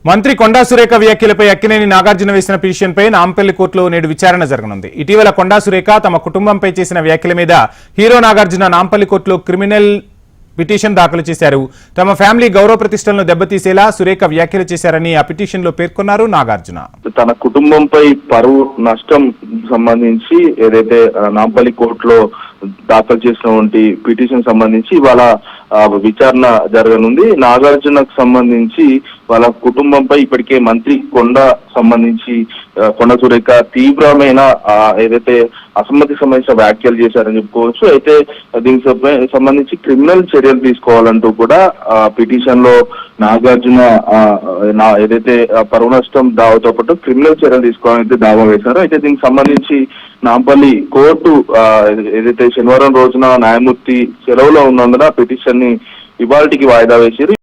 మంత్రి కొండా సురేఖ వ్యాఖ్యలపై అక్కినేని నాగార్జున వేసిన పిటిషన్పై నాంపల్లి కోర్టులో నేడు విచారణ జరగనుంది. ఇటీవల కొండా సురేఖ తమ కుటుంబంపై చేసిన వ్యాఖ్యల మీద హీరో నాగార్జున నాంపల్లి కోర్టులో క్రిమినల్ పిటిషన్ దాఖలు చేశారు. తమ ఫ్యామిలీ గౌరవ ప్రతిష్టలను దెబ్బతీసేలా సురేఖ వ్యాఖ్యలు చేశారని ఆ పిటిషన్ లో పేర్కొన్నారు నాగార్జున. తన కుటుంబంపై పరువు నష్టం సంబంధించి ఏదైతే నాంపల్లి కోర్టులో దాఖలు చేసినటువంటి పిటిషన్ సంబంధించి ఇవాళ విచారణ జరగనుంది. నాగార్జునకు సంబంధించి వాళ్ళ కుటుంబంపై ఇప్పటికే మంత్రి కొండ సంబంధించి కొండ సురేఖ తీవ్రమైన ఏదైతే అసమ్మతికి సంబంధించిన వ్యాఖ్యలు చేశారని చెప్పుకోవచ్చు. అయితే దీనికి సంబంధించి క్రిమినల్ చర్యలు తీసుకోవాలంటూ కూడా పిటిషన్ లో నాగార్జున ఏదైతే పరువు నష్టం దావాతో పాటు క్రిమినల్ చర్యలు తీసుకోవాలని దావా వేశారు. అయితే దీనికి సంబంధించి నాంపల్లి కోర్టు ఏదైతే శనివారం రోజున న్యాయమూర్తి సెలవులో ఉన్నందున పిటిషన్ ని ఇవాళకి వాయిదా వేశారు.